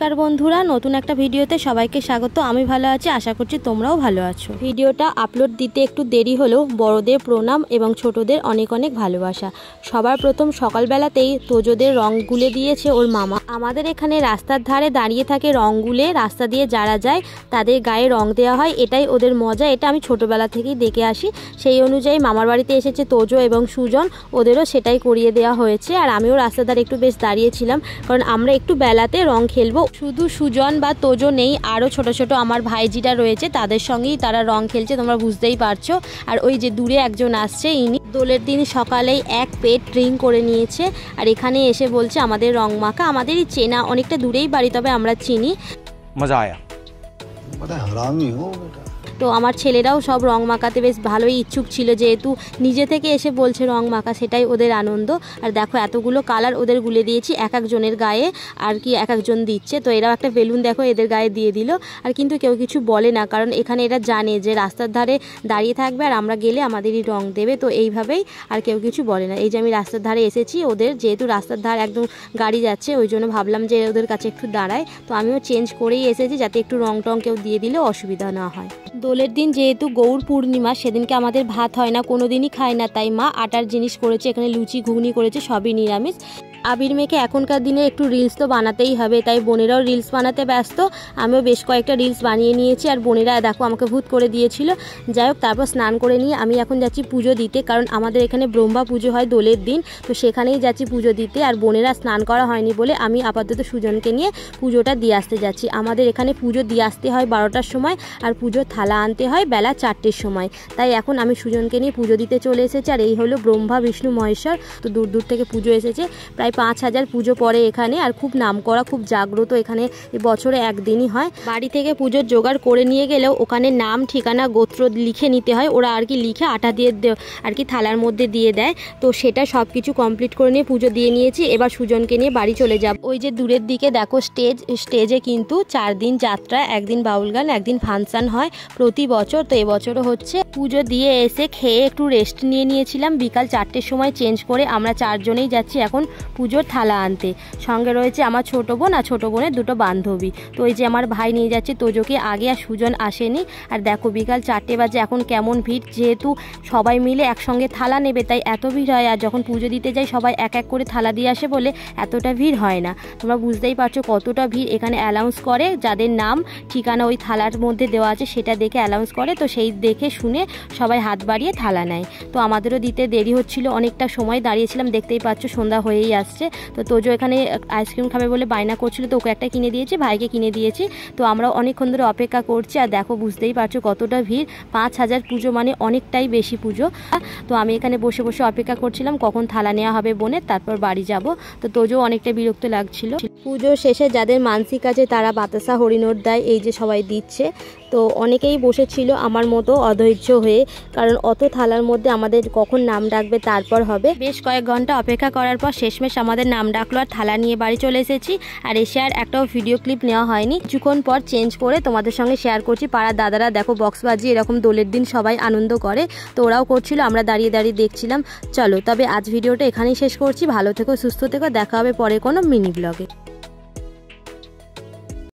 नमस्कार बंधुरा नतून एक भिडियोते सबाइके स्वागत। आमी भालो आछि, आशा करछि तोमराओ भालो आछो। भिडियोटा आपलोड दिते एकटु देरी हलो। बड़ोदेर प्रणाम एबं छोटोदेर अनेक अनेक भालोबासा। सबार प्रथम सकाल बेलातेई तोजोदेर रंग गुले दियेछे ओर मामा। आमादेर एखाने रास्तार धारे दाड़िये थाके रंग गुले, रास्ता दिये जारा जाय तादेर गाये रंग देওয়া হয়। एटाई ओदेर मजा। एटा आमी छोटोबेला थेकेई देखे आसि। सेई अनुयायी मामार बाड़ीते एसेছে तोजो एबं सुजन, ओदेরও সেটাই করিয়ে দেওয়া হয়েছে। আর আমিও রাস্তার ধারে একটু বেশ দাঁড়িয়েছিলাম, কারণ আমরা একটু বেলাতে রং খেলবো। শুধু সুজন বা তোজো নেই, আরও ছোট ছোট আমার ভাইজিরা রয়েছে, তাদের সঙ্গেই তারা রং খেলছে, তোমরা বুঝতেই পারছো। আর ওই যে দূরে একজন আসছে, ইনি দোলের দিন সকালেই এক পেট ড্রিঙ্ক করে নিয়েছে আর এখানে এসে বলছে আমাদের রং মাখা। আমাদেরই চেনা, অনেকটা দূরেই বাড়ি, তবে আমরা চিনি। মজা আয়া। তো আমার ছেলেরাও সব রং মাখাতে বেশ ভালোই ইচ্ছুক ছিল, যেহেতু নিজে থেকে এসে বলছে রং মাখা, সেটাই ওদের আনন্দ। আর দেখো এতগুলো কালার ওদের গুলে দিয়েছি এক একজনের গায়ে, আর কি এক একজন দিচ্ছে। তো এরাও একটা বেলুন দেখো এদের গায়ে দিয়ে দিল, আর কিন্তু কেউ কিছু বলে না, কারণ এখানে এরা জানে যে রাস্তার ধারে দাঁড়িয়ে থাকবে আর আমরা গেলে আমাদেরই রং দেবে। তো এইভাবেই আর কেউ কিছু বলে না। এই যে আমি রাস্তার ধারে এসেছি, ওদের যেহেতু রাস্তার ধার একদম গাড়ি যাচ্ছে, ওই জন্য ভাবলাম যে ওদের কাছে একটু দাঁড়ায়। তো আমিও চেঞ্জ করেই এসেছি, যাতে একটু রং টং কেউ দিয়ে দিলে অসুবিধা না হয়। দোলের দিন যেহেতু গৌর পূর্ণিমা, সেদিনকে আমাদের ভাত হয় না, কোনো দিনই খায় না, তাই মা আটার জিনিস করেছে, এখানে লুচি ঘুগনি করেছে, সবই নিরামিষ। আবির মেয়েকে এখনকার দিনে একটু রিলস তো বানাতেই হবে, তাই বোনেরাও রিলস বানাতে ব্যস্ত। আমিও বেশ কয়েকটা রিলস বানিয়ে নিয়েছি, আর বোনেরা দেখো আমাকে ভূত করে দিয়েছিল। যাই হোক, তারপর স্নান করে নিয়ে আমি এখন যাচ্ছি পুজো দিতে, কারণ আমাদের এখানে ব্রহ্মা পুজো হয় দোলের দিন, তো সেখানেই যাচ্ছি পুজো দিতে। আর বোনেরা স্নান করা হয়নি বলে আমি আপাতত সুজনকে নিয়ে পুজোটা দিয়ে আসতে যাচ্ছি। আমাদের এখানে পুজো দিয়ে আসতে হয় 12টার সময়, আর পুজোর থালা আনতে হয় বেলা 4টের সময়। তাই এখন আমি সুজনকে নিয়ে পুজো দিতে চলে এসেছি। আর এই হলো ব্রহ্মা বিষ্ণু মহেশ্বর, তো দূর দূর থেকে পুজো এসেছে, প্রায় 5000 পুজো পড়ে এখানে। আর খুব নামকরা, খুব জাগ্রত এখানে, বছরে একদিনই হয়। বাড়ি থেকে পুজোর জোগাড় করে নিয়ে গেলেও ওখানে নাম ঠিকানা গোত্র লিখে নিতে হয়, ওরা আর কি লিখে আটা দিয়ে আর কি থালার মধ্যে দিয়ে দেয়। তো সেটা সব কিছু কমপ্লিট করে নিয়ে পুজো দিয়ে নিয়েছি। এবার সুজনকে নিয়ে বাড়ি চলে যাব। ওই যে দূরের দিকে দেখো স্টেজে কিন্তু 4 দিন যাত্রা, একদিন বাউল গান, একদিন ফাংশন হয় প্রতি বছর। তো এবছরও হচ্ছে। পুজো দিয়ে এসে খেয়ে একটু রেস্ট নিয়ে নিয়েছিলাম। বিকাল 4টের সময় চেঞ্জ করে আমরা 4 জনেই যাচ্ছি এখন পুজোর থালা আনতে। সঙ্গে রয়েছে আমার ছোট বোন আর ছোট বোনের 2টো বান্ধবী। তো এই যে আমার ভাই নিয়ে যাচ্ছে তোজোকে আগে, আর সুজন আসেনি। আর দেখো বিকাল 4টে বাজে, এখন কেমন ভিড়, যেহেতু সবাই মিলে একসঙ্গে থালা নেবে তাই এত ভিড় হয়। আর যখন পুজো দিতে যাই সবাই এক এক করে থালা দিয়ে আসে বলে এতটা ভিড় হয় না। তোমরা বুঝতেই পারছো কতটা ভিড়। এখানে অ্যানাউন্স করে, যাদের নাম ঠিকানা ওই থালার মধ্যে দেওয়া আছে সেটা দেখে অ্যানাউন্স করে, তো সেই দেখে শুনে সবাই হাত বাড়িয়ে থালা নেয়। তো আমাদেরও দিতে দেরি হচ্ছিল, অনেকটা সময় দাঁড়িয়েছিলাম, দেখতেই পাচ্ছ সন্ধ্যা হয়েই আসছে। তো তোজো এখানে আইসক্রিম খাবে বলে বায়না করছিল, তো ওকে একটা কিনে দিয়েছি, ভাইকে কিনে দিয়েছি। তো আমরা অনেকক্ষণ ধরে অপেক্ষা করছি। আর দেখো বুঝতেই পারছো কতটা ভিড়, 5000 পুজো মানে অনেকটাই বেশি পুজো। তো আমি এখানে বসে বসে অপেক্ষা করছিলাম কখন থালা নেওয়া হবে বোনের, তারপর বাড়ি যাব। তো তোজো অনেকটা বিরক্ত লাগছিল। পুজোর শেষে যাদের মানসিক আছে তারা বাতাসা হরিণোট দেয়, এই যে সবাই দিচ্ছে। তো অনেকেই বসেছিল আমার মতো অধৈর্য হয়ে, কারণ অত থালার মধ্যে আমাদের কখন নাম ডাকবে তারপর হবে। বেশ কয়েক ঘন্টা অপেক্ষা করার পর শেষমেশ আমাদের নাম ডাকলো, আর থালা নিয়ে বাড়ি চলে এসেছি। আর এসে আর একটাও ভিডিও ক্লিপ নেওয়া হয়নি। কিছুক্ষণ পর চেঞ্জ করে তোমাদের সঙ্গে শেয়ার করছি। পাড়ার দাদারা দেখো বক্স বাজিয়ে এরকম দোলের দিন সবাই আনন্দ করে, তো ওরাও করছিল, আমরা দাঁড়িয়ে দাঁড়িয়ে দেখছিলাম। চলো তবে আজ ভিডিওটা এখানেই শেষ করছি। ভালো থেকো, সুস্থ থেকো, দেখা হবে পরে কোনো মিনি ব্লগে।